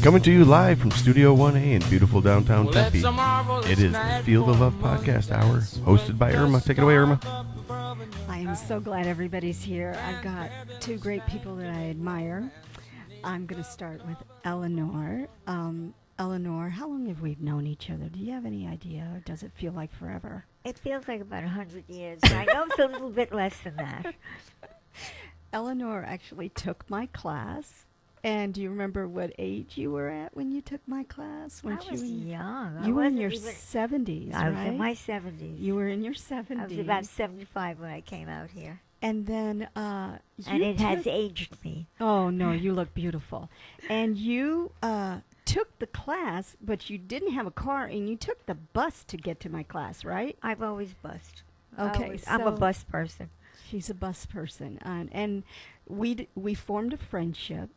Coming to you live from Studio 1A in beautiful downtown Tempe. It is the Feel the Love Podcast Hour, hosted by Irma. Take it away, Irma. I am so glad everybody's here. I've got two great people that I admire. I'm going to start with Eleanor. Eleanor, how long have we known each other? Do you have any idea, or does it feel like forever? It feels like about 100 years. I know it's a little bit less than that. Eleanor actually took my class. And do you remember what age you were at when you took my class? When I was young. You were in your 70s, I right? was in my 70s. You were in your 70s. I was about 75 when I came out here. And then and it has aged me. Oh, no, you look beautiful. And you took the class, but you didn't have a car, and you took the bus to get to my class, right? I've always bussed. Okay, I'm a bus person. She's a bus person. And we formed a friendship.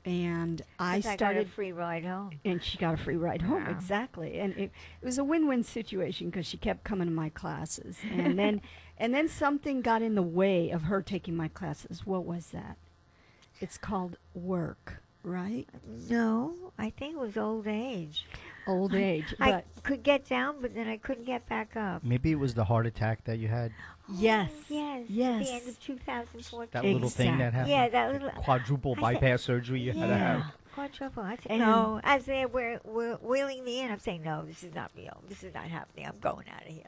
And I got a free ride home. And she got a free ride home, Wow. exactly. And it was a win-win situation because she kept coming to my classes. And then something got in the way of her taking my classes. What was that? It's called work, right? No, I think it was old age. Old age. I But could get down, but then I couldn't get back up. Maybe it was the heart attack that you had. yes. Yes. Yes. At the end of 2014. That little thing that happened. Yeah, that little Quadruple I said- bypass surgery you had to have. Quadruple. I said, And- no. As they were wheeling me in, I'm saying, no, this is not real. This is not happening. I'm going out of here.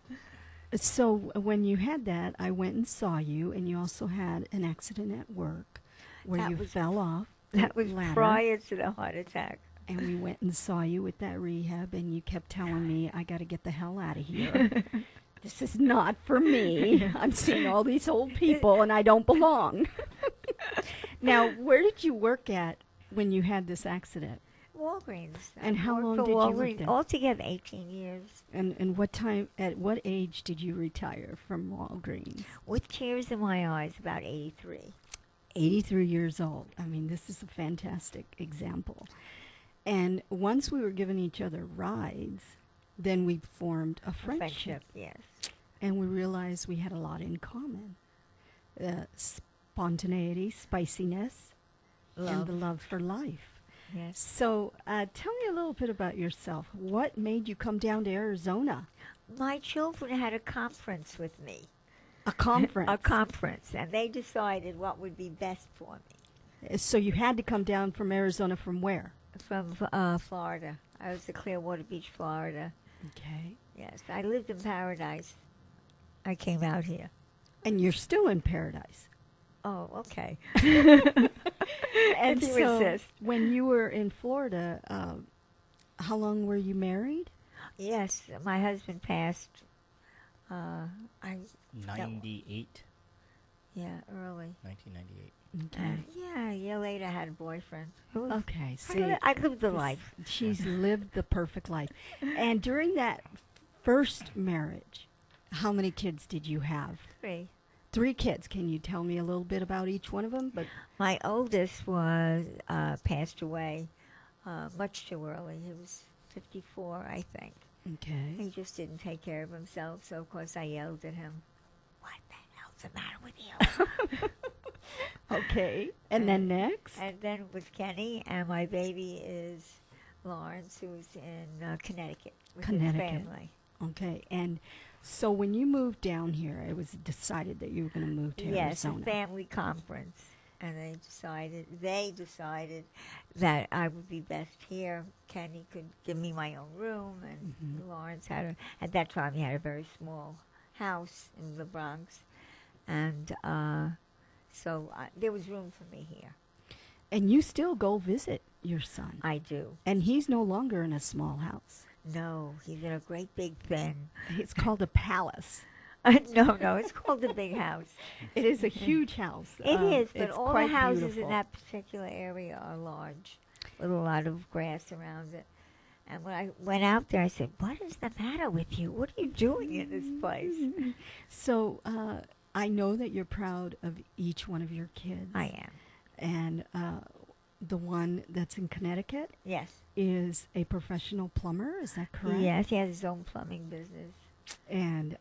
So when you had that, I went and saw you, and you also had an accident at work where That you was- fell off. That was ladder. prior to the heart attack. And we went and saw you with that rehab, and you kept telling me, I got to get the hell out of here. This is not for me. I'm seeing all these old people, and I don't belong. Now, where did you work at when you had this accident? Walgreens. And I how worked long for did you work Walgreens there? Altogether, 18 years. And at what age did you retire from Walgreens? With tears in my eyes, about 83. 83 years old. I mean, this is a fantastic example. And once we were giving each other rides, then we formed a friendship. Yes. And we realized we had a lot in common. Spontaneity, spiciness, and the love for life. Yes. So tell me a little bit about yourself. What made you come down to Arizona? My children had a conference with me. A conference. A conference. And they decided what would be best for me. So you had to come down from Arizona from where? From Florida. I was in Clearwater Beach, Florida. Okay. Yes. I lived in Paradise. I came out here. And you're still in paradise. Oh, okay. And If you so insist. when you were in Florida, how long were you married? Yes, my husband passed. 98. Early. 1998. Okay. Yeah, a year later, I had a boyfriend. Okay. See, I lived the life. she's lived the perfect life. And during that first marriage, how many kids did you have? 3. 3 kids. Can you tell me a little bit about each one of them? But My oldest was passed away much too early. He was 54, I think. okay. He just didn't take care of himself, so of course I yelled at him. What the hell's the matter with you? Okay. And then next? And then with Kenny, and my baby is Lawrence, who's in Connecticut with his Connecticut. family. Okay. And so when you moved down here, it was decided that you were going to move to Yes, a Arizona. family conference, and they decided that I would be best here. Kenny could give me my own room, and Mhm. Lawrence at that time he had a very small house in the Bronx, and so there was room for me here. And you still go visit your son. I do. And he's no longer in a small house. No, he's in a great big thing. It's called a palace. No, it's called the big house. It is a huge house. It is, but it's all the quite houses beautiful. in that particular area are large, with a lot of grass around it. And when I went out there, I said, "What is the matter with you? What are you doing in this place?" So I know that you're proud of each one of your kids. I am. And the one that's in Connecticut Yes. is a professional plumber. Is that correct? Yes, he has his own plumbing business. And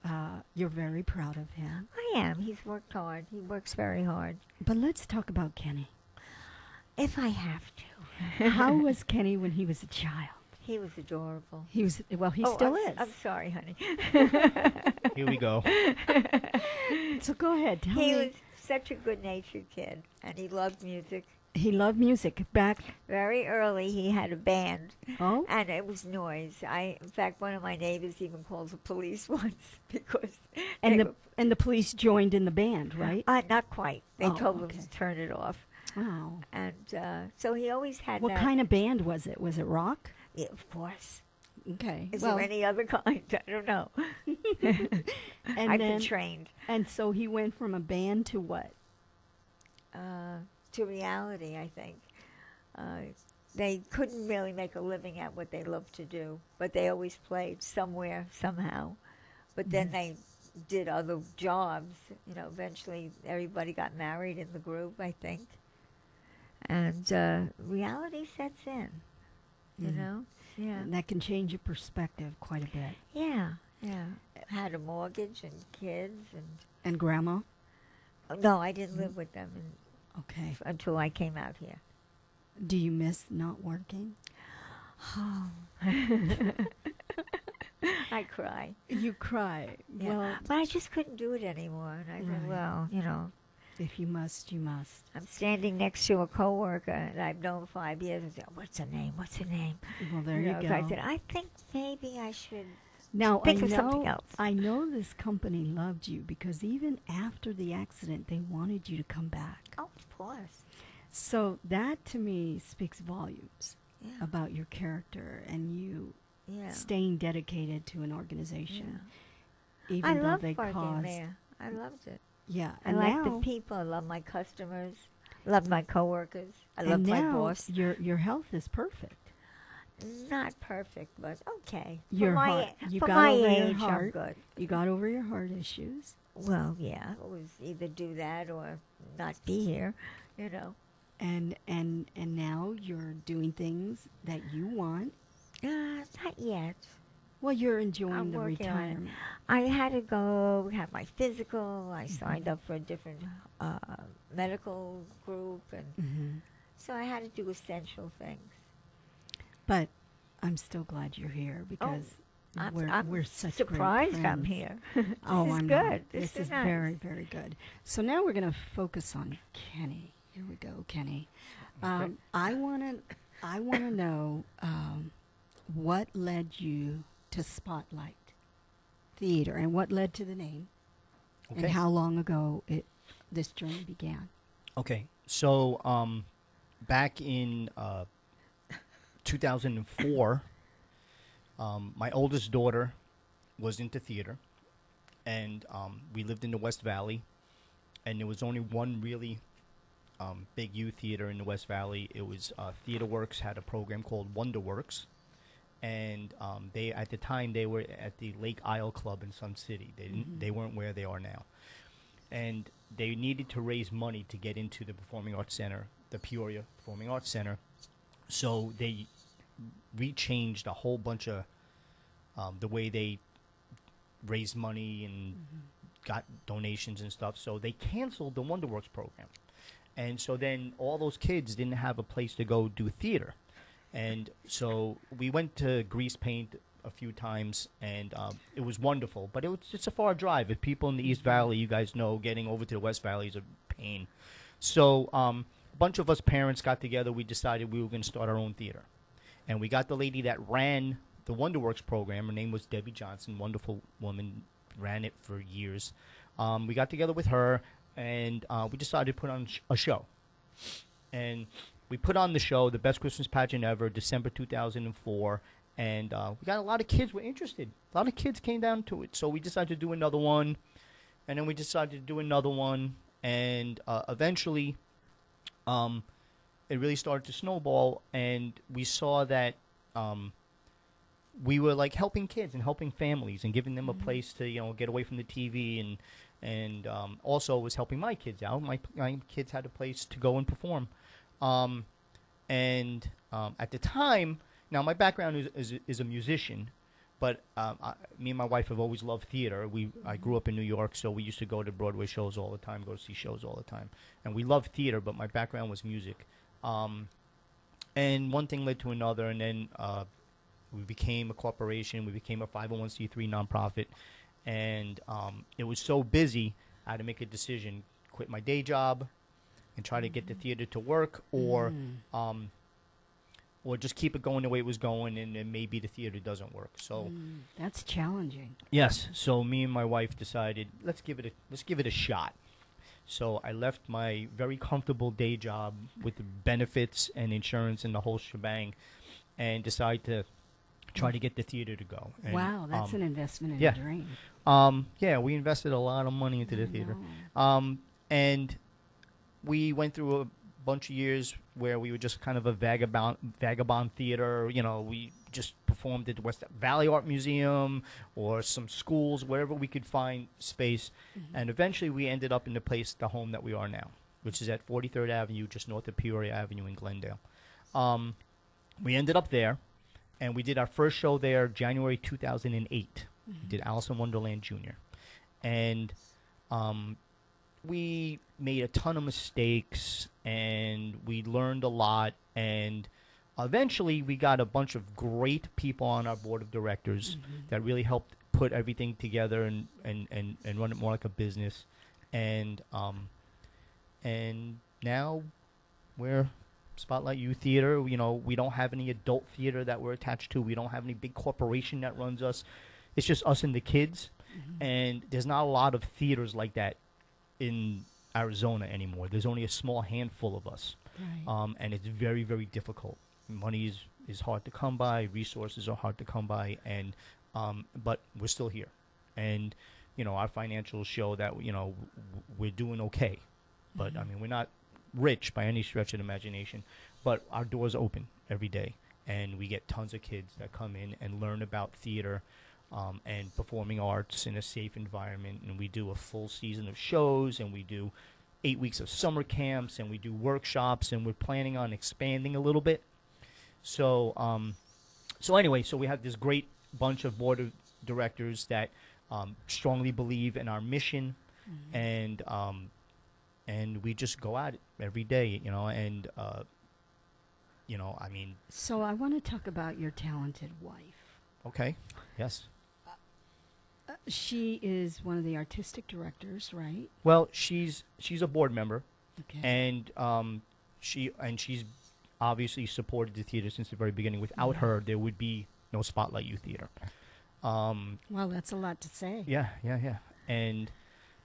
you're very proud of him. I am. He's worked hard. He works very hard. But let's talk about Kenny. If I have to. How was Kenny when he was a child? He was adorable. He was, well, he Oh, still I'm, is. I'm sorry, honey. Here we go. So go ahead, tell He me. was such a good-natured kid, and he loved music. He loved music back. Very early, he had a band, Oh, and it was noise. In fact, one of my neighbors even called the police once because and they the police joined in the band, right? not quite. They Oh, told okay. him to turn it off, Wow. and so he always had What that. kind of band was it? Was it rock? Yeah, of course. Okay. Is well, there any other kind? I don't know. and I've then, been trained and so he went from a band to what? to reality, I think. They couldn't really make a living at what they loved to do, but they always played somewhere, somehow. But then they did other jobs. You know, eventually everybody got married in the group, I think. And reality sets in, you know? Yeah. And that can change your perspective quite a bit. Yeah, yeah. Had a mortgage and kids And grandma? and no, I didn't live with them Okay. until I came out here. Do you miss not working? I cry. You cry. Yeah. Well, But I just couldn't do it anymore. And I said, Right. well, you know, if you must, you must. I'm standing next to a coworker that I've known 5 years and said, what's her name? What's her name? Well, there you know, go. so I said, I think maybe I should. Now, think of something else. I know this company loved you because even after the accident, they wanted you to come back. Oh, of course. So that to me speaks volumes Yeah. about your character and you Yeah. staying dedicated to an organization, Yeah. even I though loved they working caused. there. I loved it. Yeah, I and like now, the people. I love my customers. I love my coworkers. I love and my now boss. your health is perfect. Not perfect, but okay. Your for my, heart. You for got my over your age, I'm heart. good. You got over your heart issues, Well, yeah, it was either do that or not be here, you know. and now you're doing things that you want. Not yet. Well, you're enjoying I'm the working on it. retirement. I had to go have my physical. I signed up for a different medical group, and Hmm. so I had to do essential things. But I'm still glad you're here because I'm we're such surprised great I'm friends. here. Oh, This is I'm good. not. This This is is nice. very, very good. So now we're going to focus on Kenny. Here we go, Kenny. I want to know what led you to Spotlight Theater and what led to the name, Okay. and how long ago this journey began. Okay. So, back in 2004, my oldest daughter was into theater, and we lived in the West Valley, and there was only one really big youth theater in the West Valley. It was Theater Works had a program called Wonder Works, and they at the time they were at the Lake Isle Club in Sun City. They weren't where they are now, and they needed to raise money to get into the Performing Arts Center, the Peoria Performing Arts Center. So they rechanged a whole bunch of the way they raised money and got donations and stuff. So they canceled the WonderWorks program. And so then all those kids didn't have a place to go do theater. And so we went to Grease Paint a few times, and it was wonderful. But it's a far drive. If people in the East Valley, you guys know, getting over to the West Valley is a pain. So a bunch of us parents got together. We decided we were going to start our own theater. And we got the lady that ran the WonderWorks program. Her name was Debbie Johnson, wonderful woman, ran it for years. We got together with her, and we decided to put on a show. And we put on the show, The Best Christmas Pageant Ever, December 2004, and we got a lot of kids were interested. A lot of kids came down to it, so we decided to do another one, and then we decided to do another one, and eventually it really started to snowball, and we saw that we were like helping kids and helping families and giving them a place to get away from the TV, and also was helping my kids out. My kids had a place to go and perform, and at the time, now my background is a musician, but me and my wife have always loved theater. I grew up in New York, so we used to go to Broadway shows all the time, go to see shows all the time, and we loved theater. But my background was music. And one thing led to another, and then we became a corporation. We became a 501c3 nonprofit, and it was so busy, I had to make a decision: quit my day job, and try to get the theater to work, or just keep it going the way it was going, and then maybe the theater doesn't work. So That's challenging. yes, so me and my wife decided let's give it a shot. So I left my very comfortable day job with the benefits and insurance and the whole shebang, and decided to try to get the theater to go. And, Wow, that's an investment in yeah. a dream. Yeah, we invested a lot of money into the theater. And we went through a bunch of years where we were just kind of a vagabond theater. You know, we just performed at the West Valley Art Museum or some schools, wherever we could find space. And eventually we ended up in the home that we are now, which is at 43rd Avenue, just north of Peoria Avenue in Glendale. We ended up there, and we did our first show there January 2008. We did Alice in Wonderland Jr. And we made a ton of mistakes, and we learned a lot, and eventually we got a bunch of great people on our board of directors that really helped put everything together and run it more like a business. And now we're Spotlight Youth Theater. You know, we don't have any adult theater that we're attached to. We don't have any big corporation that runs us. It's just us and the kids. And there's not a lot of theaters like that in Arizona anymore. There's only a small handful of us. Right. And it's very, very difficult. Money is hard to come by. Resources are hard to come by. And but we're still here. And, you know, our financials show that, you know, we're doing okay. But, I mean, we're not rich by any stretch of the imagination. But our doors open every day. And we get tons of kids that come in and learn about theater and performing arts in a safe environment. And we do a full season of shows, and we do 8 weeks of summer camps, and we do workshops, and we're planning on expanding a little bit. So anyway, so we have this great bunch of board of directors that strongly believe in our mission, and we just go at it every day, you know, and you know, I mean. So I want to talk about your talented wife. Okay. Yes. She is one of the artistic directors, right? Well, she's a board member, Okay. and she's obviously supported the theater since the very beginning. Without her, there would be no Spotlight Youth Theater. Well, that's a lot to say. Yeah. And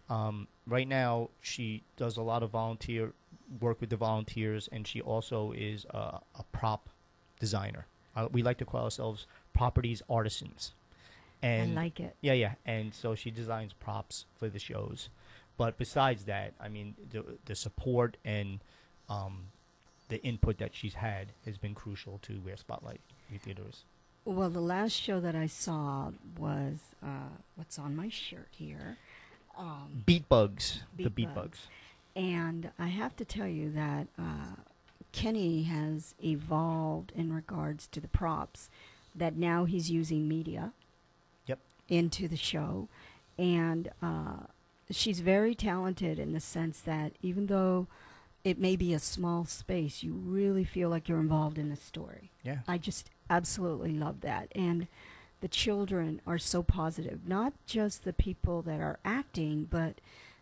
right now, she does a lot of volunteer work with the volunteers, and she also is a prop designer. We like to call ourselves properties artisans. And I like it. Yeah. And so she designs props for the shows. But besides that, I mean, the support and the input that she's had has been crucial to where Spotlight Youth Theater is. Well, the last show that I saw was what's on my shirt here. Beat Bugs. The Beat Beat Bugs. Bugs. And I have to tell you that Kenny has evolved in regards to the props, that now he's using media Yep. into the show. And she's very talented in the sense that even though it may be a small space, you really feel like you're involved in the story. Yeah. I just absolutely love that. And the children are so positive, not just the people that are acting, but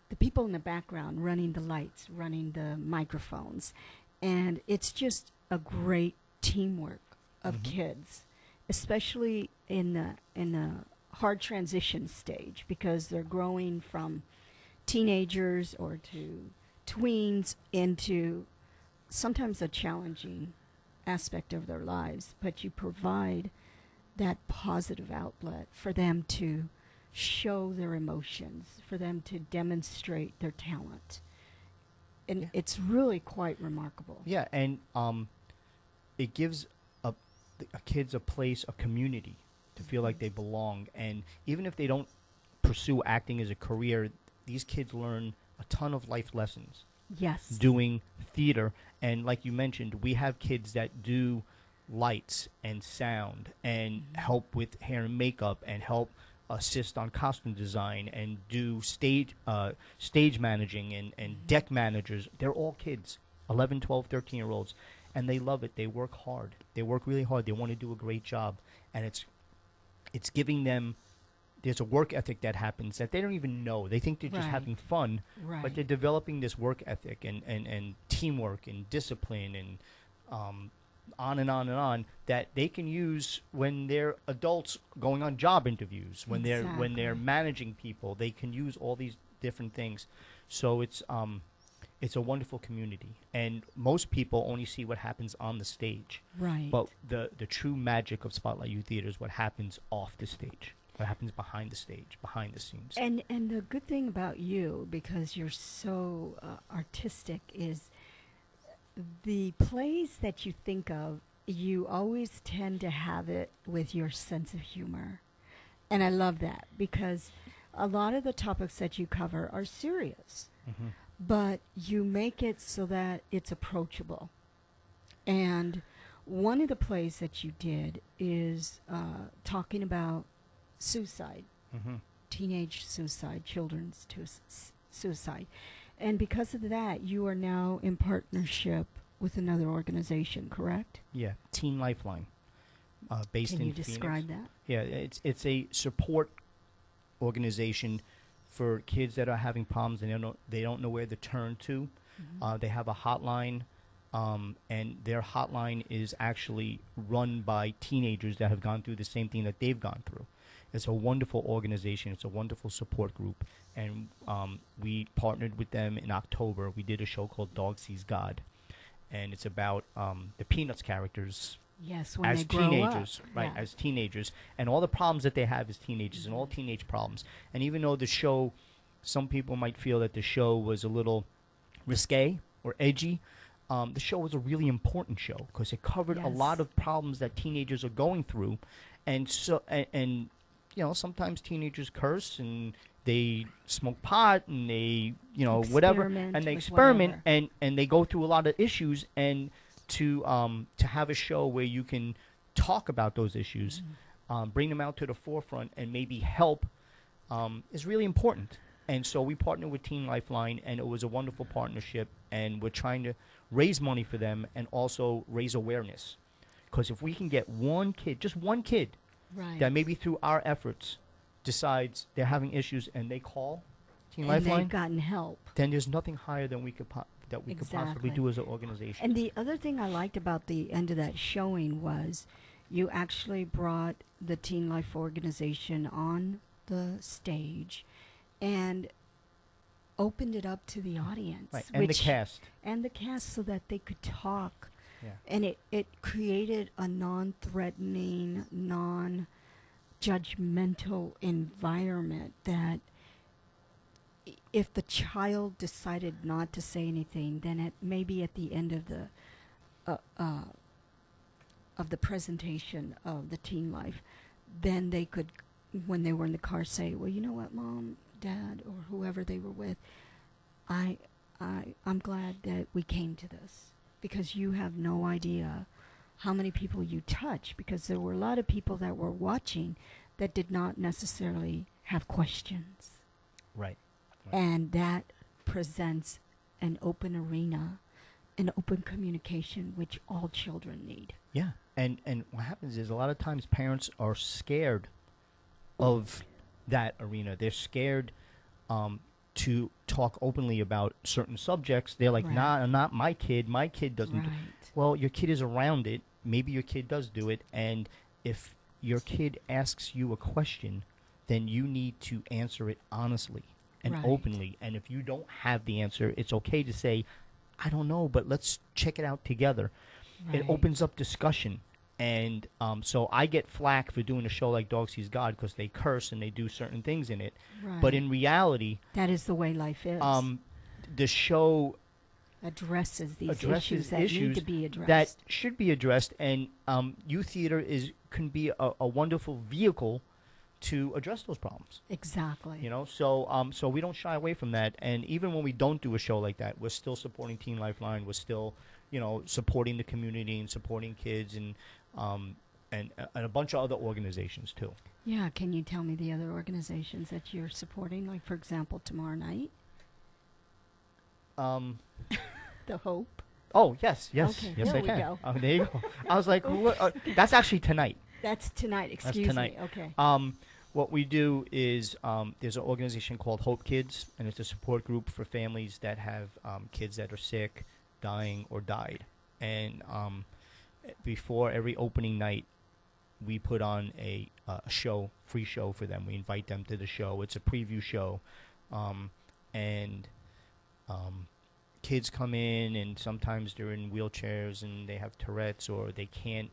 the people in the background running the lights, running the microphones. And it's just a great teamwork of kids, especially in the hard transition stage, because they're growing from teenagers or to tweens into sometimes a challenging aspect of their lives, but you provide that positive outlet for them to show their emotions, for them to demonstrate their talent. And it's really quite remarkable. Yeah, and it gives a kids a place, a community to feel like they belong. And even if they don't pursue acting as a career, these kids learn a ton of life lessons Yes. doing theater. And like you mentioned, we have kids that do lights and sound and help with hair and makeup and help assist on costume design and do stage managing and deck managers. They're all kids, 11, 12, 13-year-olds. and they love it. They work hard. They work really hard. They want to do a great job, and it's giving them. There's a work ethic that happens that they don't even know. They think they're just Right. having fun, Right. but they're developing this work ethic and teamwork and discipline and on and on and on that they can use when they're adults going on job interviews, when they're Exactly. managing people. They can use all these different things. So it's a wonderful community, and most people only see what happens on the stage. Right. But the true magic of Spotlight Youth Theater is what happens off the stage, what happens behind the stage, behind the scenes. And the good thing about you, because you're so artistic, is the plays that you think of, you always tend to have it with your sense of humor. And I love that, because a lot of the topics that you cover are serious, Mm-hmm. but you make it so that it's approachable. And one of the plays that you did is talking about suicide, Mm-hmm. teenage suicide, children's suicide. And because of that, you are now in partnership with another organization, correct? Yeah, Teen Lifeline, based Can in you Phoenix. describe that? Yeah, it's a support organization for kids that are having problems and they don't know where to turn to. They have a hotline, and their hotline is actually run by teenagers that have gone through the same thing that they've gone through. It's a wonderful organization. It's a wonderful support group, and we partnered with them in October. We did a show called Dog Sees God, and it's about the Peanuts characters Yes, when as they grow teenagers, up. right? Yeah. As teenagers, and all the problems that they have as teenagers, and all teenage problems. And even though the show, some people might feel that the show was a little risque or edgy, the show was a really important show because it covered a lot Yes. of problems that teenagers are going through, and so and you know, sometimes teenagers curse and they smoke pot and they, you know, whatever, Experiment and they with experiment whatever. and they go through a lot of issues, and to have a show where you can talk about those issues, bring them out to the forefront, and maybe help is really important. And so we partnered with Teen Lifeline, and it was a wonderful partnership, and we're trying to raise money for them and also raise awareness. Because if we can get one kid, just one kid, Right. that maybe through our efforts decides they're having issues and they call Teen and Lifeline, they've gotten help. then there's nothing higher than we could could possibly Exactly. do as an organization. And the other thing I liked about the end of that showing was you actually brought the Teen Life organization on the stage and opened it up to the audience. Right, and the cast. And the cast, so that they could talk. Yeah. And it created a non-threatening, non-judgmental environment that if the child decided not to say anything, then maybe at the end of the presentation of the Teen Life, then they could, when they were in the car, say, well, you know what, Mom, Dad, or whoever they were with, I'm glad that we came to this, because you have no idea how many people you touch, because there were a lot of people that were watching that did not necessarily have questions. Right. And that presents an open arena, an open communication, which all children need. Yeah. And what happens is a lot of times parents are scared of that arena. They're scared to talk openly about certain subjects. They're like, Right. nah, not my kid. My kid doesn't do. Right. Well, your kid is around it. Maybe your kid does do it. And if your kid asks you a question, then you need to answer it honestly and Right. openly. And if you don't have the answer, it's okay to say, I don't know, but let's check it out together. It Right. opens up discussion. And so I get flack for doing a show like Dog Sees God because they curse and they do certain things in it. Right. But in reality, that is the way life is. the show Addresses these addresses issues that need to be addressed. that should be addressed, and youth theater can be a wonderful vehicle to address those problems. Exactly. You know, so we don't shy away from that, and even when we don't do a show like that, we're still supporting Teen Lifeline. We're still, you know, supporting the community and supporting kids and a bunch of other organizations too. Yeah, can you tell me the other organizations that you're supporting? Like, for example, tomorrow night, Um, the Hope. Oh, yes, yes, Okay, yes, there I we can. go. There you go. I was like, that's actually tonight. That's tonight. Excuse tonight. me. Okay. What we do is there's an organization called Hope Kids, and it's a support group for families that have kids that are sick, dying, or died. And before every opening night, we put on a show, free show for them. We invite them to the show. It's a preview show, and kids come in, and sometimes they're in wheelchairs and they have Tourette's, or they can't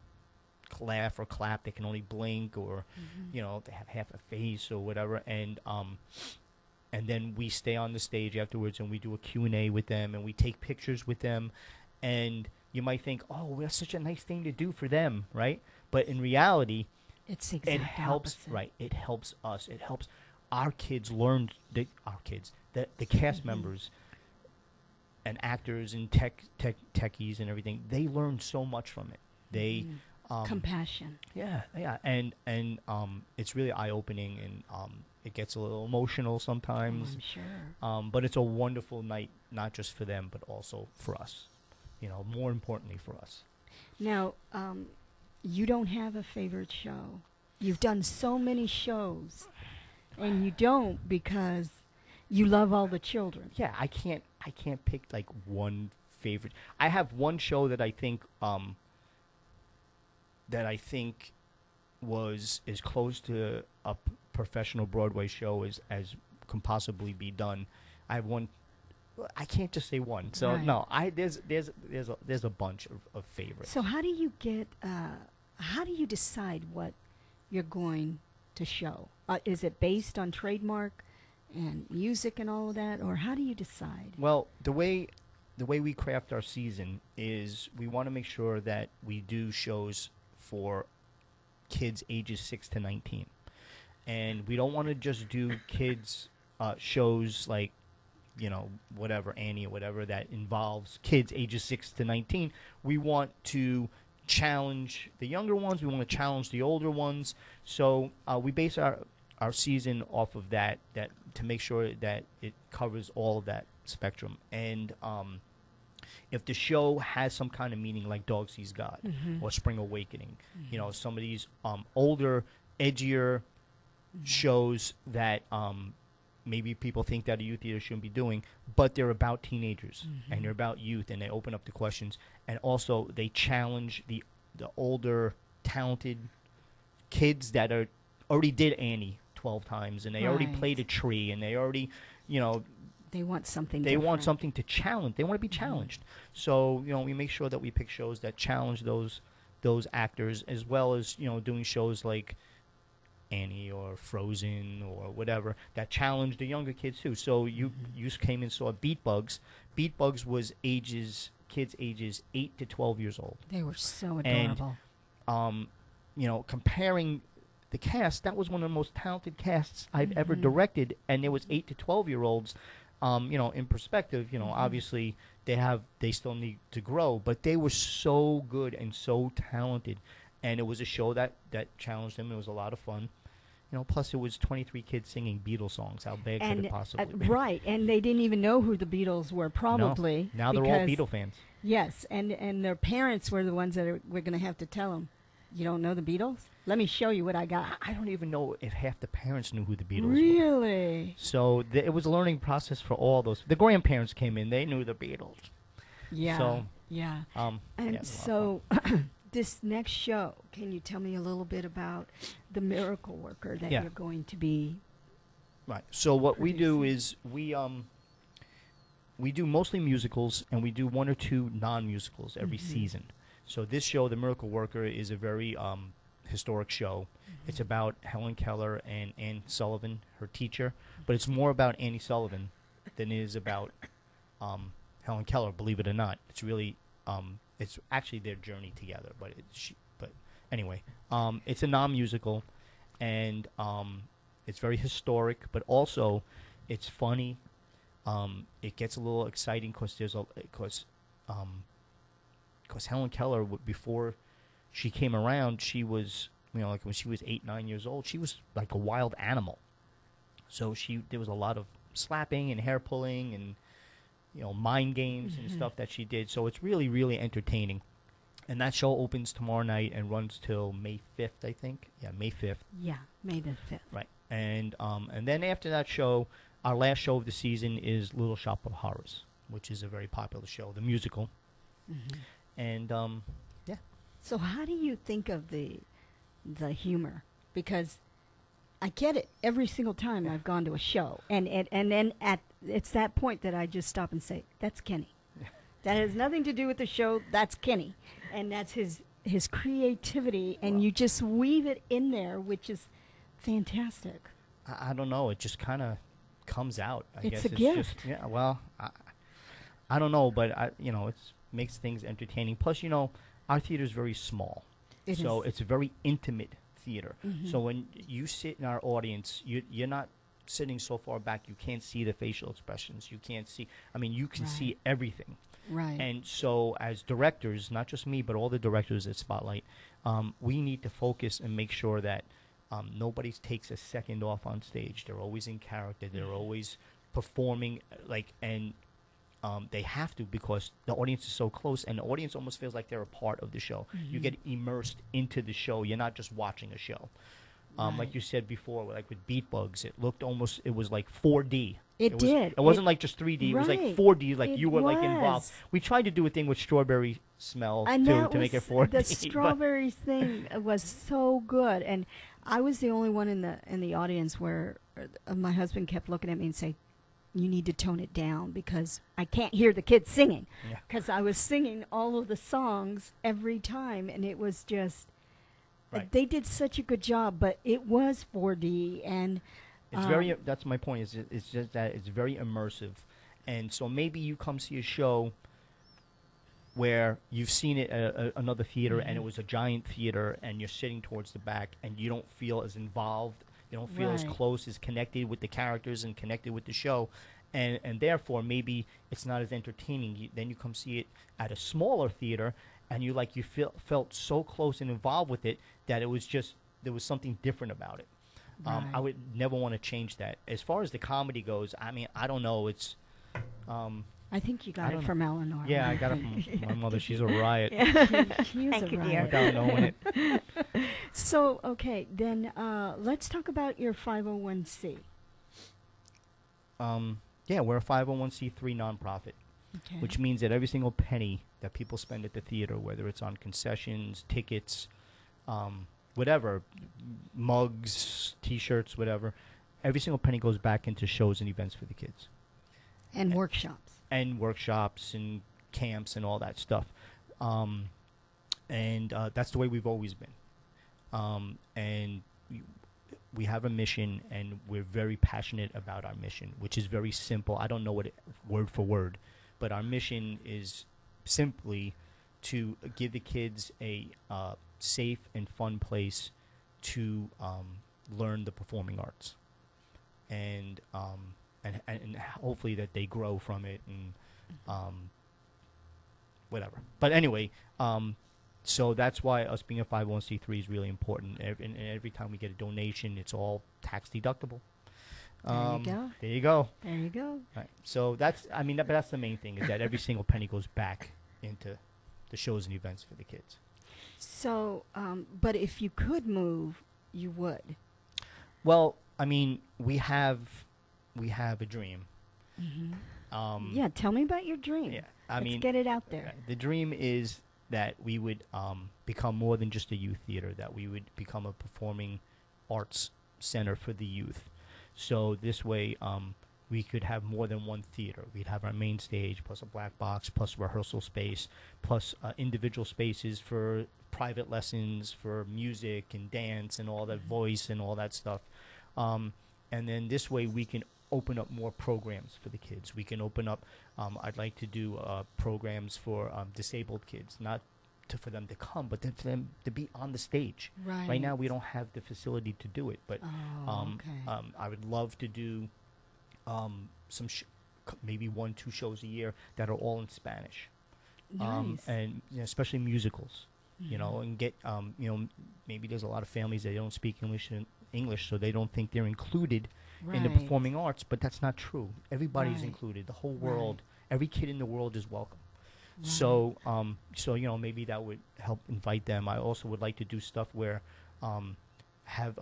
laugh or clap. They can only blink, or they have half a face or whatever. And then we stay on the stage afterwards, and we do a Q&A with them, and we take pictures with them. And you might think, oh, that's such a nice thing to do for them, right? But in reality, It's exactly it helps, opposite. right? It helps us. It helps our kids learn. The cast members and actors and techies and everything. They learn so much from it. They Compassion. yeah, and it's really eye opening, and it gets a little emotional sometimes. I'm sure. But it's a wonderful night, not just for them, but also for us. More importantly for us. Now, you don't have a favorite show. You've done so many shows, and you don't because you love all the children. Yeah, I can't pick like one favorite. I have one show that I think was as close to a professional Broadway show as can possibly be done. I have one. I can't just say one. So Right. no, there's a bunch of favorites. So how do you get? How do you decide what you're going to show? Is it based on trademark and music and all of that, or how do you decide? Well, the way we craft our season is we want to make sure that we do shows for kids ages 6 to 19. And we don't want to just do kids shows like, whatever, Annie or whatever, that involves kids ages 6 to 19. We want to challenge the younger ones. We want to challenge the older ones. So we base our season off of that to make sure that it covers all of that spectrum. And if the show has some kind of meaning, like Dog Sees God or Spring Awakening, some of these older, edgier shows that maybe people think that a youth theater shouldn't be doing, but they're about teenagers and they're about youth, and they open up the questions, and also they challenge the older, talented kids that already did Annie 12 times, and they already Right. played a tree, and they already, They want something. they want different. something to challenge. They want to be challenged. So we make sure that we pick shows that challenge those actors, as well as doing shows like Annie or Frozen or whatever that challenge the younger kids too. So you came and saw Beat Bugs. Beat Bugs was kids ages 8 to 12 years old. They were so And, adorable. Comparing the cast, that was one of the most talented casts I've ever directed, and there was 8 to 12-year-olds. In perspective, obviously they still need to grow, but they were so good and so talented, and it was a show that challenged them. It was a lot of fun. Plus it was 23 kids singing Beatles songs. How bad could it possibly be? Right, and they didn't even know who the Beatles were, probably. No. Now they're all because- Beatle fans. Yes, and their parents were the ones that we're going to have to tell them, you don't know the Beatles? Let me show you what I got. I don't even know if half the parents knew who the Beatles were. Really? So it was a learning process for all those. The grandparents came in; they knew the Beatles. Yeah. So, yeah. And And so, this next show, can you tell me a little bit about the Miracle Worker that Yeah. you're going to be? Right. So what we do is we do mostly musicals, and we do 1 or 2 non-musicals every season. So this show, The Miracle Worker, is a very historic show. It's about Helen Keller and Anne Sullivan, her teacher, but it's more about Annie Sullivan than it is about Helen Keller. Believe it or not, it's really it's actually their journey together. But anyway, it's a non-musical, and it's very historic, but also it's funny. It gets a little exciting because Helen Keller, before she came around, she was, like when she was 8, 9 years old, she was like a wild animal. So there was a lot of slapping and hair pulling, and mind games and stuff that she did. So it's really, really entertaining. And that show opens tomorrow night and runs till May 5th, I think. Yeah, May 5th. Yeah, May the 5th. Right. And then after that show, our last show of the season is Little Shop of Horrors, which is a very popular show, the musical. And yeah. So how do you think of the humor? Because I get it every single time I've gone to a show, and then it's that point that I just stop and say, "That's Kenny." That has nothing to do with the show. That's Kenny, and that's his creativity, and you just weave it in there, which is fantastic. I don't know. It just kind of comes out. I It's guess a gift. Just, yeah. Well, I don't know, but it makes things entertaining. Plus, our theater is very small, so it's a very intimate theater. So when you sit in our audience, you're not sitting so far back you can't see the facial expressions. You can't see. I mean, you can see everything. Right. And so, as directors, not just me, but all the directors at Spotlight, we need to focus and make sure that nobody takes a second off on stage. They're always in character. They're always performing, and they have to, because the audience is so close, and the audience almost feels like they're a part of the show. You get immersed into the show. You're not just watching a show. Like you said before, like with Beat Bugs, it was like 4D. It did. It wasn't like just 3D. It was like Right. 4D, like It you were like involved. was. We tried to do a thing with strawberry smell And to that make it was 4D. the but- strawberries thing was so good, and I was the only one in the audience where my husband kept looking at me and saying, "You need to tone it down because I can't hear the kids singing," Yeah. because I was singing all of the songs every time, and it was just Right. they did such a good job, but it was 4D and. It's very. That's my point. It's just that it's very immersive, and so maybe you come see a show where you've seen it at another theater and it was a giant theater, and you're sitting towards the back, and you don't feel as involved. You don't feel as Right. close, as connected with the characters and connected with the show, and therefore maybe it's not as entertaining. Then you come see it at a smaller theater, and you felt so close and involved with it that it was just there was something different about it. I Right. would never want to change that. As far as the comedy goes, I mean, I don't know. It's, I think you I got don't it know. from Eleanor. yeah, I got it from my mother. She's a riot. She is Thank a you, riot. dear. Without knowing it. So, okay, then let's talk about your 501c. Yeah, we're a 501c3 nonprofit, Okay. which means that every single penny that people spend at the theater, whether it's on concessions, tickets, whatever, mugs, T-shirts, whatever, every single penny goes back into shows and events for the kids. and workshops. And workshops and camps and all that stuff. And that's the way we've always been. And we have a mission, and we're very passionate about our mission, which is very simple. I don't know what word for word, but our mission is simply to give the kids a safe and fun place to learn the performing arts, and hopefully that they grow from it and whatever. But anyway, so that's why us being a 501c3 is really important. And every time we get a donation, it's all tax deductible. There you go. There you go. There you go. Right. So that's but that's the main thing, is that every single penny goes back into the shows and events for the kids. So, but if you could move, you would. Well, I mean, we have a dream. Yeah, tell me about your dream. Yeah, I Let's mean, get it out there. the dream is that we would become more than just a youth theater, that we would become a performing arts center for the youth. So this way, we could have more than one theater. We'd have our main stage, plus a black box, plus rehearsal space, plus individual spaces for private lessons, for music and dance and all that, voice and all that stuff. And then this way we can open up more programs for the kids. We can open up, I'd like to do programs for disabled kids, not for them to come, but for them to be on the stage. Right now we don't have the facility to do it, but okay. I would love to do some maybe 1-2 shows a year that are all in Spanish. Nice. And especially musicals, and get maybe there's a lot of families that don't speak English, so they don't think they're included in the Right. performing arts, but that's not true. Everybody's Right. included. The whole world every kid in the world is welcome. So, maybe that would help invite them. I also would like to do stuff where, have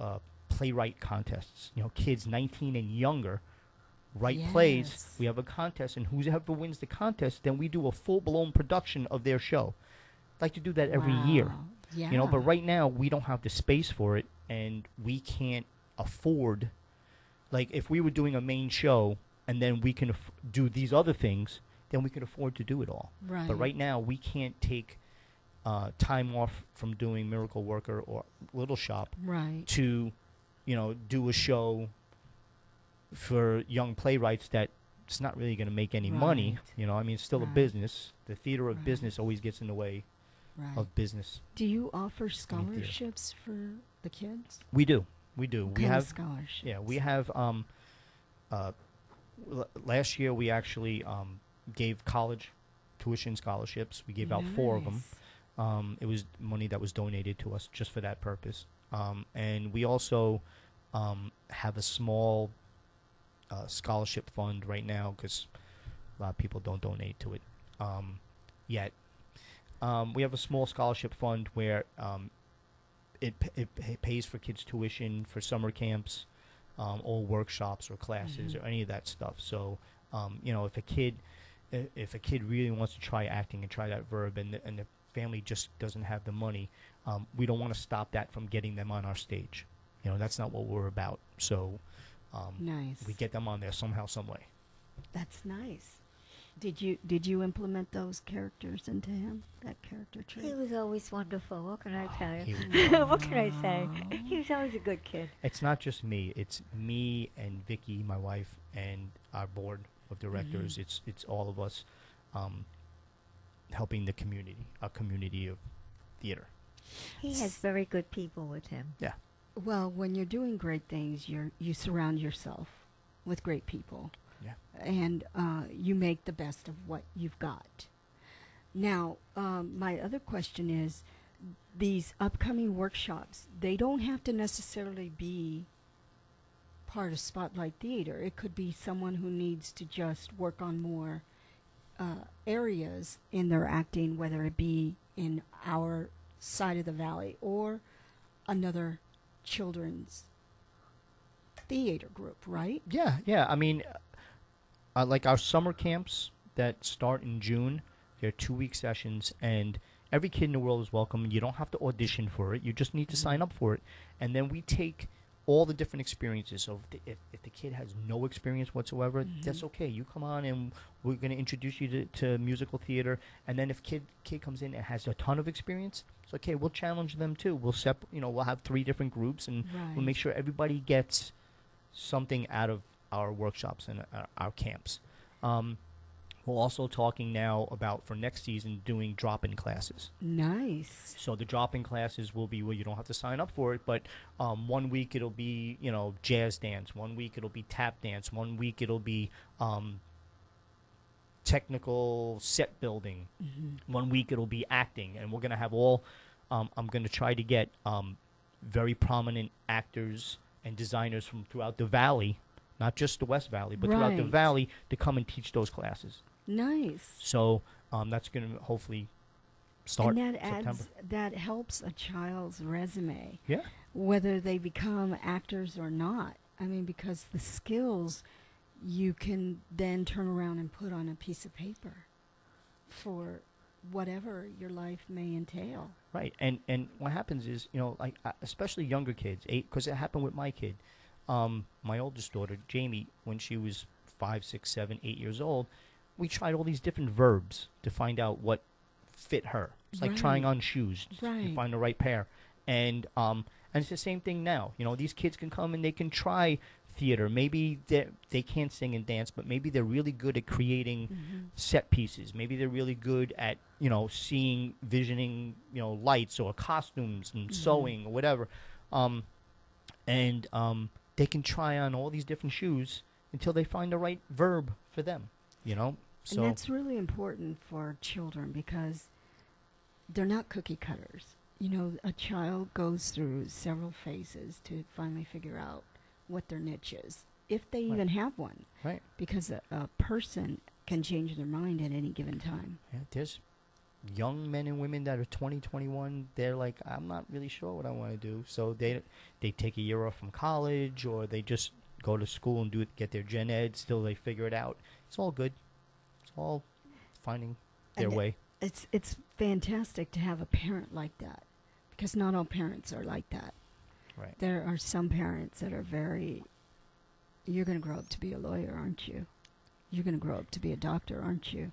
playwright contests. Kids 19 and younger write plays. Yes. We have a contest, and whoever wins the contest, then we do a full-blown production of their show. I'd like to do that every year. Wow. Yeah. But right now we don't have the space for it, and we can't afford. Like, if we were doing a main show and then we can do these other things, then we could afford to do it all. Right. But right now we can't take time off from doing Miracle Worker or Little Shop Right. to, do a show for young playwrights that it's not really going to make any money. Right. It's still a Right. business. The theater of Right. business always gets in the way Right. of business. Do you offer scholarships for the kids? We do. We What we kind have of scholarships? Yeah, we have. Last year, we actually gave college tuition scholarships. We gave out 4 of them. Nice. It was money that was donated to us just for that purpose. And we also have a small scholarship fund right now because a lot of people don't donate to it yet. We have a small scholarship fund where it pays for kids' tuition for summer camps, or workshops or classes or any of that stuff. So, if a kid really wants to try acting and try that verb, and the family just doesn't have the money, we don't want to stop that from getting them on our stage. That's not what we're about. So, Nice. we get them on there somehow, some way. That's nice. Did you implement those characters into him? That character trait? He was always wonderful. What can I tell He you? was What can I say? He was always a good kid. It's not just me. It's me and Vicky, my wife, and our board of directors. It's all of us helping the community, a community of theater. He has very good people with him. Yeah. Well, when you're doing great things, you surround yourself with great people. Yeah. And you make the best of what you've got. Now, my other question is, these upcoming workshops, they don't have to necessarily be part of Spotlight Theater. It could be someone who needs to just work on more areas in their acting, whether it be in our side of the valley or another children's theater group, right? Yeah. I mean, like our summer camps that start in June, they're 2-week sessions, and every kid in the world is welcome. You don't have to audition for it. You just need to sign up for it. And then we take all the different experiences. So if the kid has no experience whatsoever, that's okay. You come on, and we're going to introduce you to musical theater. And then if kid comes in and has a ton of experience, it's okay. We'll challenge them too. We'll have 3 different groups, and we'll make sure everybody gets something out of our workshops and our camps. We're also talking now about, for next season, doing drop-in classes. Nice. So the drop-in classes will be where you don't have to sign up for it, but 1 week it'll be, jazz dance. 1 week it'll be tap dance. 1 week it'll be technical set building. 1 week it'll be acting. And we're going to have I'm going to try to get very prominent actors and designers from throughout the valley, not just the West Valley, but throughout the Right. valley, to come and teach those classes. Nice. So that's going to hopefully start and that September. that helps a child's resume, Yeah. whether they become actors or not. I mean, because the skills you can then turn around and put on a piece of paper for whatever your life may entail. Right, and what happens is, especially younger kids, because it happened with my kid. My oldest daughter, Jamie, when she was 5, 6, 7, 8 years old, we tried all these different verbs to find out what fit her. It's like trying Right. on shoes to Right. find the right pair. And it's the same thing now. These kids can come and they can try theater. Maybe they can't sing and dance, but maybe they're really good at creating set pieces. Maybe they're really good at, seeing, visioning, lights or costumes and sewing or whatever. And they can try on all these different shoes until they find the right verb for them, So And that's really important for children because they're not cookie cutters. A child goes through several phases to finally figure out what their niche is, if they even have one. right. Because a person can change their mind at any given time. Yeah, there's young men and women that are 20, 21. They're like, I'm not really sure what I want to do. So they take a year off from college, or they just go to school and get their gen ed. Still, they figure it out. It's all good. It's all finding their And way. It's fantastic to have a parent like that, because not all parents are like that. Right. There are some parents that are very, you're going to grow up to be a lawyer, aren't you? You're going to grow up to be a doctor, aren't you?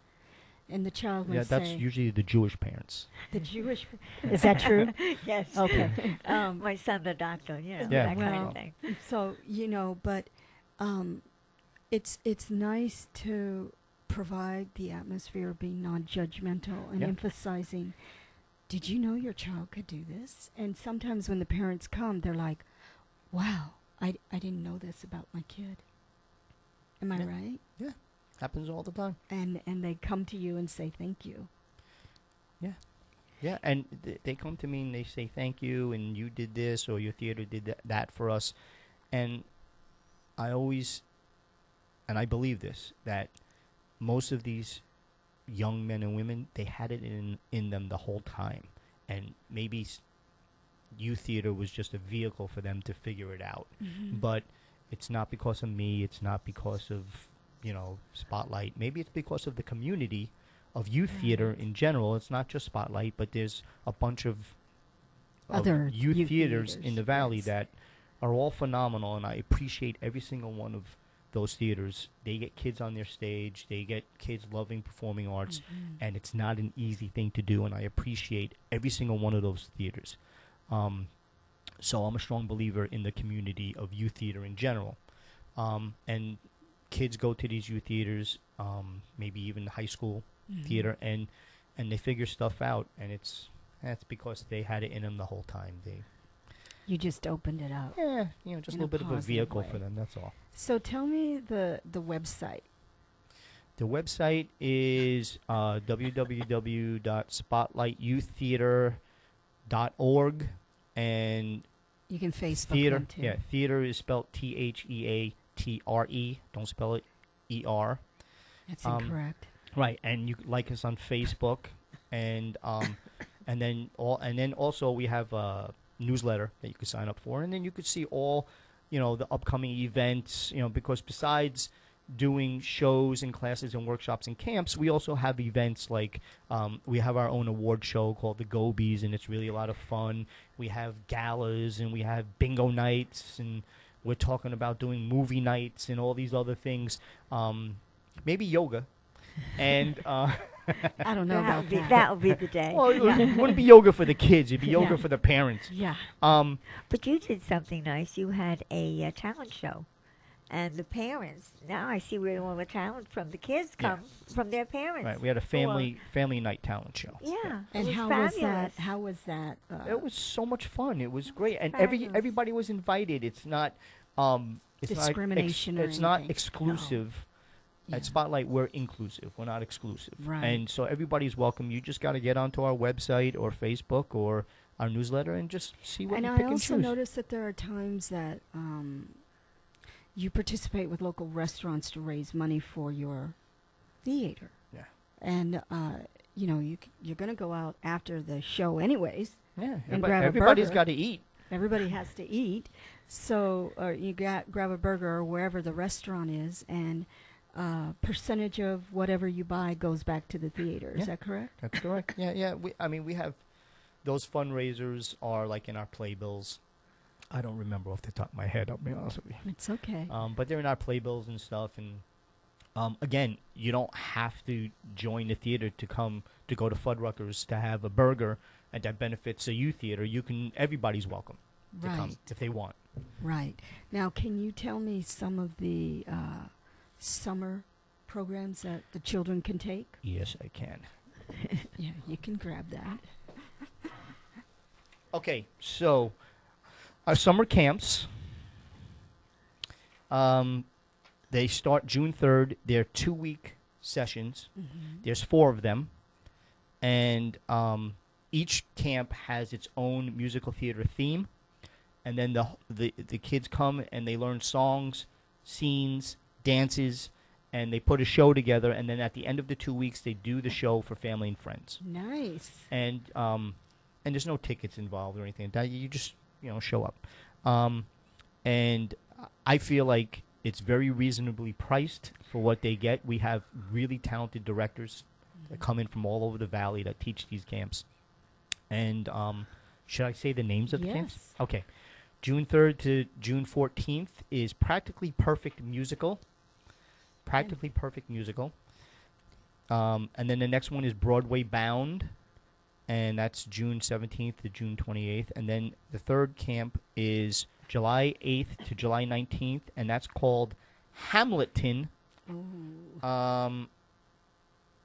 And the child will Yeah, that's say, usually the Jewish parents. the Jewish, is that true? Yes. Okay. My son, the doctor, Yeah. that kind Well, of thing. So, but it's nice to provide the atmosphere of being non-judgmental and Yeah. emphasizing, did you know your child could do this? And sometimes when the parents come, they're like, wow, I didn't know this about my kid. Am I Yeah. right? Happens all the time. And they come to you and say thank you. Yeah, and they come to me and they say thank you, and you did this, or your theater did that for us. And I always, and I believe this, that most of these young men and women, they had it in them the whole time. And maybe youth theater was just a vehicle for them to figure it out. But it's not because of me. It's not because of, Spotlight. Maybe it's because of the community of youth theater in general. It's not just Spotlight, but there's a bunch of Other youth youth theaters theaters, in the valley yes. that are all phenomenal, and I appreciate every single one of those theaters. They get kids on their stage. They get kids loving performing arts, and it's not an easy thing to do, and I appreciate every single one of those theaters. So I'm a strong believer in the community of youth theater in general. And kids go to these youth theaters, maybe even high school theater, and they figure stuff out, and that's because they had it in them the whole time. You just opened it up. Just a In a little bit of a positive vehicle way. for them, that's all. So tell me the website. The website is www.spotlightyouththeater.org, and You can Facebook theater, them too. yeah, theater is spelled Theatre. Don't spell it ER. That's um, incorrect. Right, and you can like us on Facebook, and then also we have a newsletter that you can sign up for, and then you could see all, the upcoming events. Because besides doing shows and classes and workshops and camps, we also have events like we have our own award show called the Gobies, and it's really a lot of fun. We have galas, and we have bingo nights, and we're talking about doing movie nights and all these other things. Maybe yoga. And I don't know about that. That'll be the day. well, it wouldn't be yoga for the kids. It'd be yoga Yeah. for the parents. Yeah. But you did something nice. You had a talent show. And the parents, now I see where all the talent from the kids come from their parents. Right. We had a family night talent show. Yeah. And it was how fabulous. was that? How was that? It was so much fun. It was great, and Fabulous. everybody was invited. It's not Discrimination or it's not anything. exclusive. Yeah. At Spotlight, we're inclusive. We're not exclusive. Right. And so everybody's welcome. You just got to get onto our website or Facebook or our newsletter and just see what And you I pick and also choose. noticed that there are times that you participate with local restaurants to raise money for your theater. Yeah. And you're going to go out after the show anyways. Yeah. and grab a Everybody's burger. got to eat. Everybody has to eat, so you grab a burger or wherever the restaurant is, and percentage of whatever you buy goes back to the theater. Is Yeah. that correct? That's correct. Yeah. We have those fundraisers are like in our playbills. I don't remember off the top of my head. I'll be honest with you. It's okay. But they're in our playbills and stuff. And again, you don't have to join the theater to go to Fuddruckers to have a burger, and that benefits a youth theater. Everybody's welcome to come Right. if they want. Right. Now, can you tell me some of the summer programs that the children can take? Yes, I can. Yeah, you can grab that. Okay, so our summer camps, they start June 3rd. They're 2-week sessions. There's 4 of them. And each camp has its own musical theater theme. And then the kids come and they learn songs, scenes, dances, and they put a show together, and then at the end of the 2 weeks, they do the show for family and friends. Nice. And there's no tickets involved or anything. That you just show up. And I feel like it's very reasonably priced for what they get. We have really talented directors that come in from all over the valley that teach these camps. And should I say the names of the camps? Yes. Okay. June 3rd to June 14th is Practically Perfect Musical. Practically Perfect Musical. And then the next one is Broadway Bound, and that's June 17th to June 28th. And then the third camp is July 8th to July 19th, and that's called Hamilton.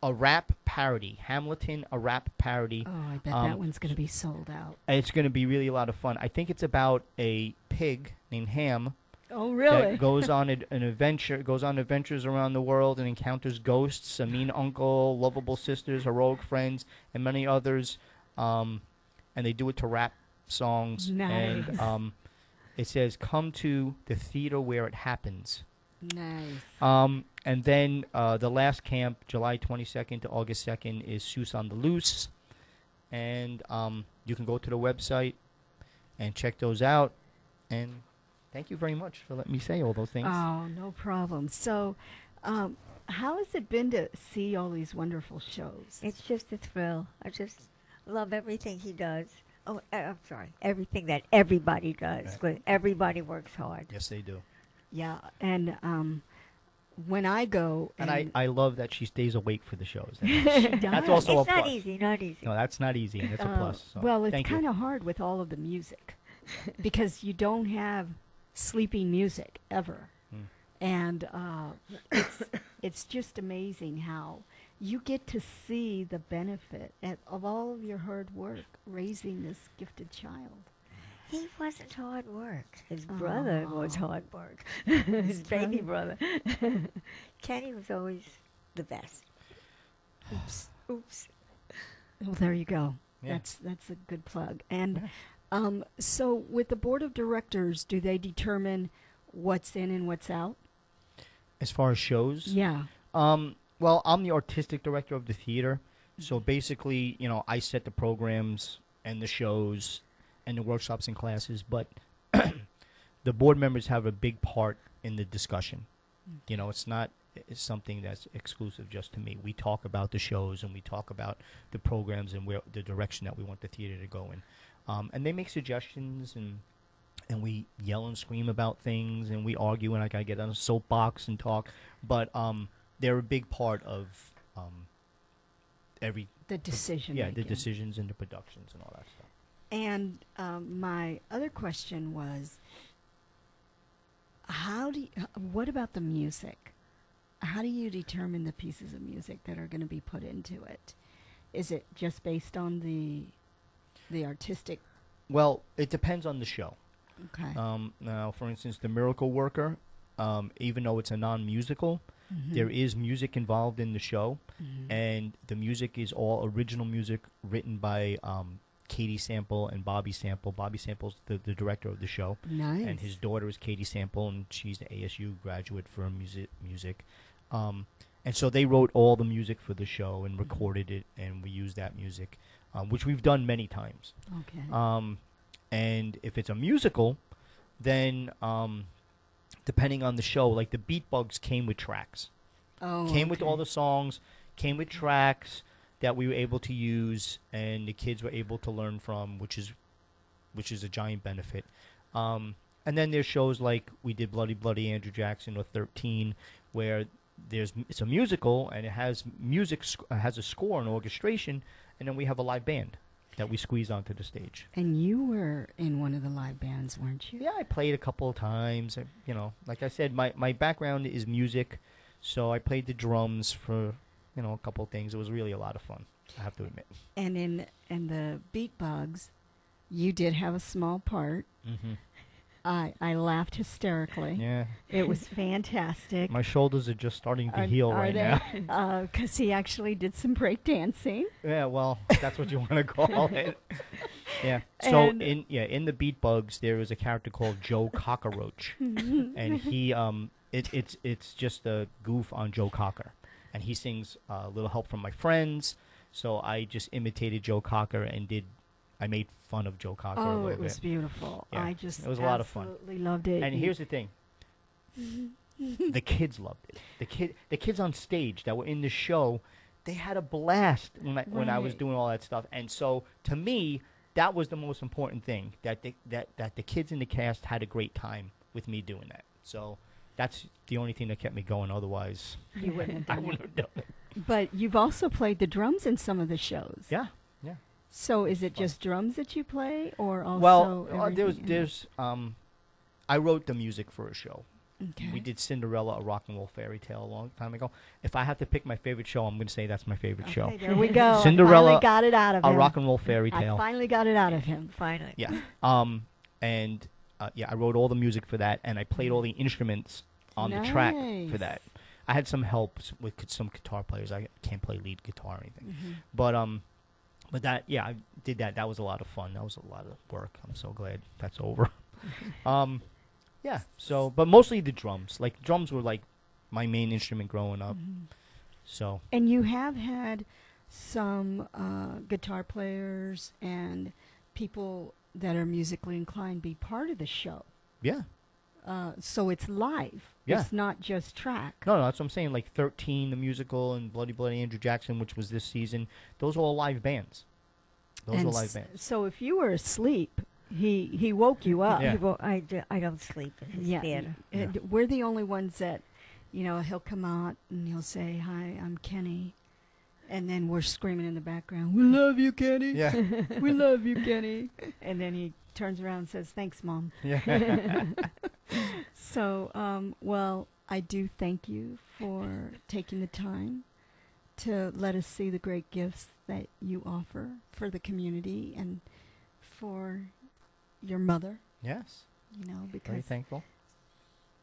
A rap parody. Hamilton, a rap parody. Oh, I bet that one's going to be sold out. It's going to be really a lot of fun. I think it's about a pig named Ham Oh, really? that goes on an adventure, goes on adventures around the world and encounters ghosts, a mean uncle, lovable sisters, heroic friends, and many others. And they do it to rap songs. Nice. And it says, "Come to the theater where it happens." Nice. And then the last camp, July 22nd to August 2nd, is Seuss on the Loose. And you can go to the website and check those out. And thank you very much for letting me say all those things. Oh, no problem. So, how has it been to see all these wonderful shows? It's just a thrill. I just love everything he does. Oh, I'm sorry. Everything that everybody does. Right. But everybody works hard. Yes, they do. Yeah, and when I go, And I love that she stays awake for the shows. she That's does. also a It's not plus. easy, not easy. No, that's not easy, and it's a plus. So Well, it's thank you. kind of hard with all of the music because you don't have sleeping music ever, and it's just amazing how you get to see the benefit of all of your hard work raising this gifted child. He wasn't hard work. His brother was hard work. His His baby brother. Kenny was always the best. Oops. Oops. Well, there you go. Yeah. That's a good plug. And so, with the board of directors, do they determine what's in and what's out? As far as shows, Yeah. well, I'm the artistic director of the theater, so basically, I set the programs and the shows and the workshops and classes, but the board members have a big part in the discussion. It's not something that's exclusive just to me. We talk about the shows and we talk about the programs and where the direction that we want the theater to go in. And they make suggestions, and we yell and scream about things, and we argue, and I gotta get on a soapbox and talk. But they're a big part of The decision. the making. decisions and the productions and all that stuff. And my other question was, what about the music? How do you determine the pieces of music that are going to be put into it? Is it just based on the artistic? Well, it depends on the show. Okay. Now, for instance, The Miracle Worker, even though it's a non-musical, there is music involved in the show, and the music is all original music written by Katie Sample and Bobby Sample. Bobby Sample's the director of the show, Nice. and his daughter is Katie Sample, and she's an ASU graduate for music. And so they wrote all the music for the show and recorded it, and we use that music, which we've done many times. Okay. And if it's a musical, then depending on the show, like the Beat Bugs came with tracks. Came with all the songs, came with tracks that we were able to use, and the kids were able to learn from, which is a giant benefit. And then there's shows like we did Bloody Bloody Andrew Jackson or 13, where it's a musical and it has music, has a score and orchestration, and then we have a live band that we squeeze onto the stage. And you were in one of the live bands, weren't you? Yeah, I played a couple of times. Like I said, my background is music, so I played the drums for a couple of things. It was really a lot of fun, I have to admit. And in the Beat Bugs, you did have a small part. Mm-hmm. I laughed hysterically. Yeah, It was fantastic. my shoulders are just starting to heal right now. Because he actually did some break dancing. Yeah, well, that's what you want to call it. Yeah. So And- in the Beat Bugs, there is a character called Joe Cockroach, and It's just a goof on Joe Cocker, and he sings "A Little Help from My Friends." So I just imitated Joe Cocker and I made fun of Joe Cocker a Oh, little it was bit. beautiful. Yeah, I just it was a lot of fun. absolutely loved it. And here's the thing. The kids loved it. The kids on stage that were in the show, they had a blast when I was Right. doing all that stuff. And so to me, that was the most important thing, that the kids in the cast had a great time with me doing that. So that's the only thing that kept me going. Otherwise, you wouldn't I have done wouldn't have done it. it. But you've also played the drums in some of the shows. Yeah. So is it just drums that you play, or also? Well, everything else? I wrote the music for a show. Okay. We did Cinderella, a rock and roll fairy tale, a long time ago. If I have to pick my favorite show, I'm going to say that's my favorite show. Okay, there we go. I Cinderella, finally got it out of A him. rock and roll fairy I tale. finally got it out of him. Finally. Yeah. I wrote all the music for that, and I played all the instruments on the track for Nice. that. I had some help with some guitar players. I can't play lead guitar or anything. Mhm. But that, yeah, I did that. That was a lot of fun. That was a lot of work. I'm so glad that's over. Yeah. So, but mostly the drums. Like drums were like my main instrument growing up. Mhm. So And you have had some guitar players and people that are musically inclined be part of the show. yeah. So it's live. Yeah. It's not just track. No, that's what I'm saying. Like 13, the musical, and Bloody Bloody Andrew Jackson, which was this season. Those are all live bands. Those And are live bands. So if you were asleep, he woke you up. Yeah. Well, I don't sleep in his Yeah. theater. And we're the only ones that, he'll come out and he'll say, "Hi, I'm Kenny." And then we're screaming in the background, "We love you, Kenny. Yeah. We love you, Kenny." And then he turns around and says, "Thanks, Mom." Yeah. So, well, I do thank you for taking the time to let us see the great gifts that you offer for the community and for your mother, Yes. Very Very because thankful.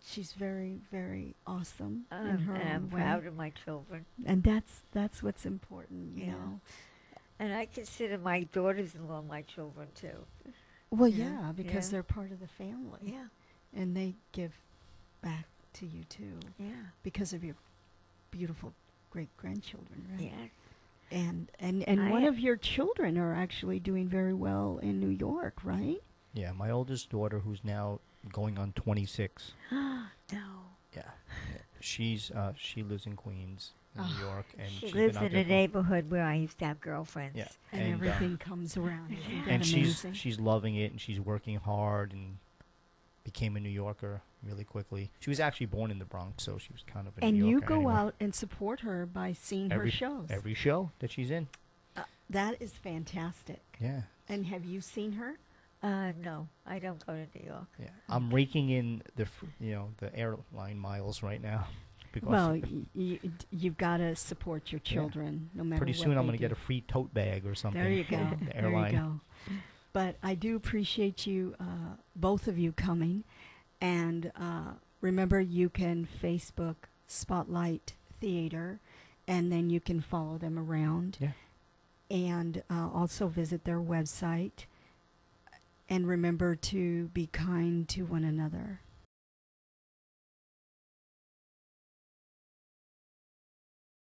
she's very, very awesome in And her I'm own way. proud of my children. And that's what's important, Yeah. And I consider my daughters-in-law my children, too. Well, Yeah, yeah, because yeah. they're part of the family. Yeah, And they give back to you, too, yeah, because of your beautiful great-grandchildren, right? yeah. And I one ha- of your children are actually doing very well in New York, right? Yeah, my oldest daughter, who's now going on 26. No. Yeah. She lives in Queens, in New York, and She she's lives been out in there a for- neighborhood where I used to have girlfriends. Yeah. And everything comes around. Isn't that and amazing? she's loving it, and she's working hard, and became a New Yorker really quickly. She was actually born in the Bronx, so she was kind of a and New you Yorker go anyway. out and support her by seeing her shows. Every show that she's in. That is fantastic. Yeah. And have you seen her? No, I don't go to New York. Yeah. I'm raking in the airline miles right now. Because Well, you've got to support your children, no matter pretty what soon I'm they going to do. get a free tote bag or something. There you go. from the There airline. you go. But I do appreciate you, both of you, coming. And remember, you can Facebook Spotlight Theater, and then you can follow them around. Yeah. And also visit their website. And remember to be kind to one another.